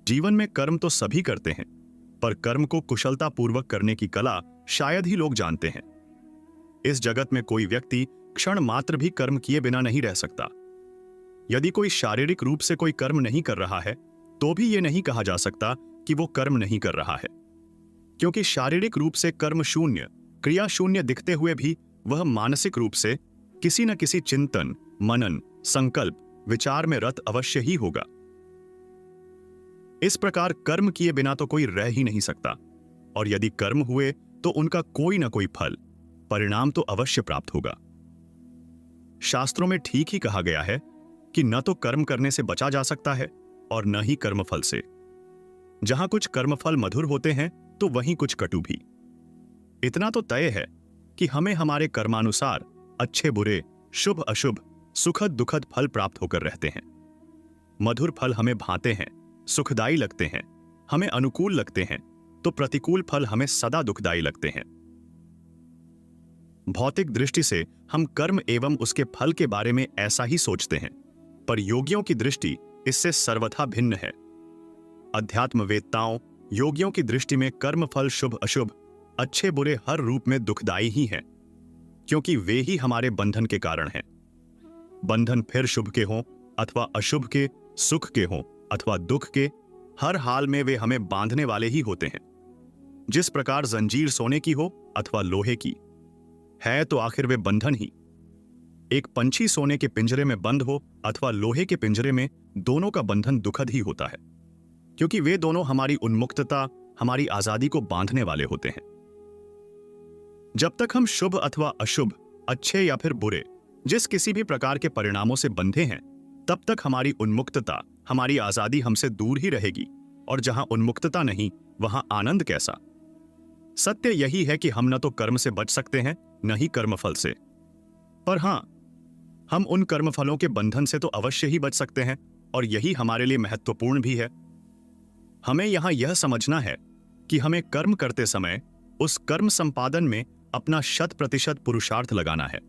जीवन में कर्म तो सभी करते हैं, पर कर्म को कुशलतापूर्वक करने की कला शायद ही लोग जानते हैं। इस जगत में कोई व्यक्ति क्षण मात्र भी कर्म किए बिना नहीं रह सकता। यदि कोई शारीरिक रूप से कोई कर्म नहीं कर रहा है, तो भी यह नहीं कहा जा सकता कि वो कर्म नहीं कर रहा है, क्योंकि शारीरिक रूप से कर्म शून्य, क्रिया शून्य दिखते हुए भी वह मानसिक रूप से किसी न किसी चिंतन, मनन, संकल्प, विचार में रत अवश्य ही होगा। इस प्रकार कर्म किए बिना तो कोई रह ही नहीं सकता, और यदि कर्म हुए तो उनका कोई न कोई फल, परिणाम तो अवश्य प्राप्त होगा। शास्त्रों में ठीक ही कहा गया है कि न तो कर्म करने से बचा जा सकता है और न ही कर्मफल से। जहां कुछ कर्मफल मधुर होते हैं तो वहीं कुछ कटु भी। इतना तो तय है कि हमें हमारे कर्मानुसार अच्छे बुरे, शुभ अशुभ, सुखद दुखद फल प्राप्त होकर रहते हैं। मधुर फल हमें भाते हैं, सुखदायी लगते हैं, हमें अनुकूल लगते हैं, तो प्रतिकूल फल हमें सदा दुखदायी लगते हैं। भौतिक दृष्टि से हम कर्म एवं उसके फल के बारे में ऐसा ही सोचते हैं, पर योगियों की दृष्टि इससे सर्वथा भिन्न है। अध्यात्मवेत्ताओं, योगियों की दृष्टि में कर्म फल शुभ अशुभ, अच्छे बुरे हर रूप में दुखदायी ही हैं, क्योंकि वे ही हमारे बंधन के कारण हैं। बंधन फिर शुभ के हों अथवा अशुभ के, सुख के हों अथवा दुख के, हर हाल में वे हमें बांधने वाले ही होते हैं। जिस प्रकार जंजीर सोने की हो अथवा लोहे की है, तो आखिर वे बंधन ही। एक पंछी सोने के पिंजरे में बंद हो अथवा लोहे के पिंजरे में, दोनों का बंधन दुखद ही होता है, क्योंकि वे दोनों हमारी उन्मुक्तता, हमारी आजादी को बांधने वाले होते हैं। जब तक हम शुभ अथवा अशुभ, अच्छे या फिर बुरे, जिस किसी भी प्रकार के परिणामों से बंधे हैं, तब तक हमारी उन्मुक्तता, हमारी आजादी हमसे दूर ही रहेगी, और जहां उन्मुक्तता नहीं, वहां आनंद कैसा। सत्य यही है कि हम न तो कर्म से बच सकते हैं, न ही कर्मफल से, पर हां, हम उन कर्मफलों के बंधन से तो अवश्य ही बच सकते हैं, और यही हमारे लिए महत्वपूर्ण भी है। हमें यहां यह समझना है कि हमें कर्म करते समय उस कर्म संपादन में अपना 100% पुरुषार्थ लगाना है।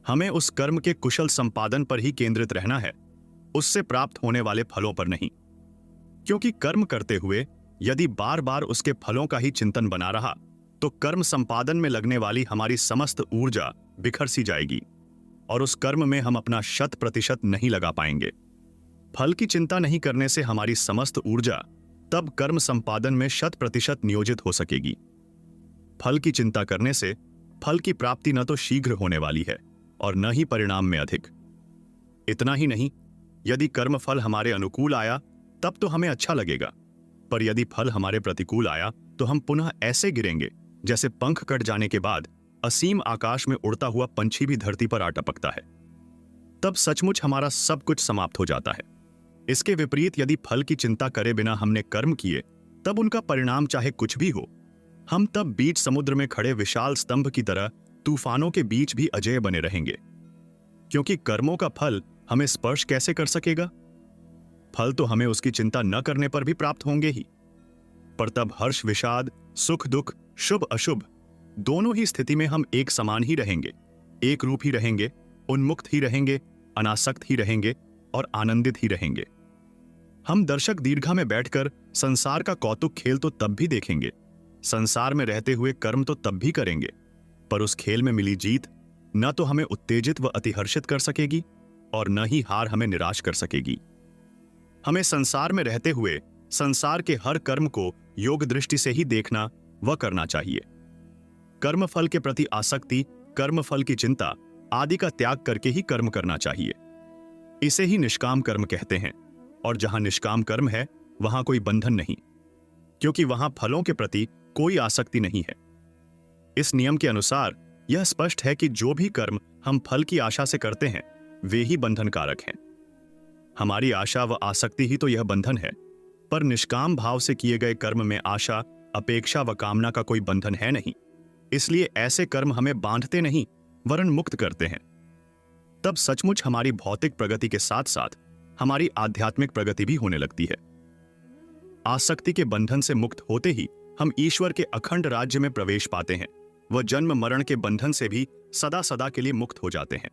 हमें उस कर्म के कुशल संपादन पर ही केंद्रित रहना है, उससे प्राप्त होने वाले फलों पर नहीं, क्योंकि कर्म करते हुए यदि बार बार उसके फलों का ही चिंतन बना रहा, तो कर्म संपादन में लगने वाली हमारी समस्त ऊर्जा बिखर सी जाएगी, और उस कर्म में हम अपना 100% नहीं लगा पाएंगे। फल की चिंता नहीं करने से हमारी समस्त ऊर्जा तब कर्म संपादन में 100% नियोजित हो सकेगी। फल की चिंता करने से फल की प्राप्ति न तो शीघ्र होने वाली है और न ही परिणाम में अधिक। इतना ही नहीं, यदि कर्म फल हमारे अनुकूल आया तब तो हमें अच्छा लगेगा, पर यदि फल हमारे प्रतिकूल आया तो हम पुनः ऐसे गिरेंगे जैसे पंख कट जाने के बाद असीम आकाश में उड़ता हुआ पंछी भी धरती पर आ टपकता है। तब सचमुच हमारा सब कुछ समाप्त हो जाता है। इसके विपरीत यदि फल की चिंता करे बिना हमने कर्म किए, तब उनका परिणाम चाहे कुछ भी हो, हम तब बीच समुद्र में खड़े विशाल स्तंभ की तरह तूफानों के बीच भी अजेय बने रहेंगे, क्योंकि कर्मों का फल हमें स्पर्श कैसे कर सकेगा। फल तो हमें उसकी चिंता न करने पर भी प्राप्त होंगे ही, पर तब हर्ष विषाद, सुख दुख, शुभ अशुभ, दोनों ही स्थिति में हम एक समान ही रहेंगे, एक रूप ही रहेंगे, उन्मुक्त ही रहेंगे, अनासक्त ही रहेंगे और आनंदित ही रहेंगे। हम दर्शक दीर्घा में बैठकर संसार का कौतुक खेल तो तब भी देखेंगे, संसार में रहते हुए कर्म तो तब भी करेंगे, पर उस खेल में मिली जीत न तो हमें उत्तेजित व अतिहर्षित कर सकेगी और न ही हार हमें निराश कर सकेगी। हमें संसार में रहते हुए संसार के हर कर्म को योग दृष्टि से ही देखना व करना चाहिए। कर्म फल के प्रति आसक्ति, कर्म फल की चिंता आदि का त्याग करके ही कर्म करना चाहिए। इसे ही निष्काम कर्म कहते हैं, और जहां निष्काम कर्म है वहां कोई बंधन नहीं, क्योंकि वहां फलों के प्रति कोई आसक्ति नहीं है। इस नियम के अनुसार यह स्पष्ट है कि जो भी कर्म हम फल की आशा से करते हैं, वे ही बंधन कारक हैं। हमारी आशा व आसक्ति ही तो यह बंधन है, पर निष्काम भाव से किए गए कर्म में आशा, अपेक्षा व कामना का कोई बंधन है नहीं। इसलिए ऐसे कर्म हमें बांधते नहीं वरन मुक्त करते हैं। तब सचमुच हमारी भौतिक प्रगति के साथ साथ हमारी आध्यात्मिक प्रगति भी होने लगती है। आसक्ति के बंधन से मुक्त होते ही हम ईश्वर के अखंड राज्य में प्रवेश पाते हैं व जन्म मरण के बंधन से भी सदा सदा के लिए मुक्त हो जाते हैं।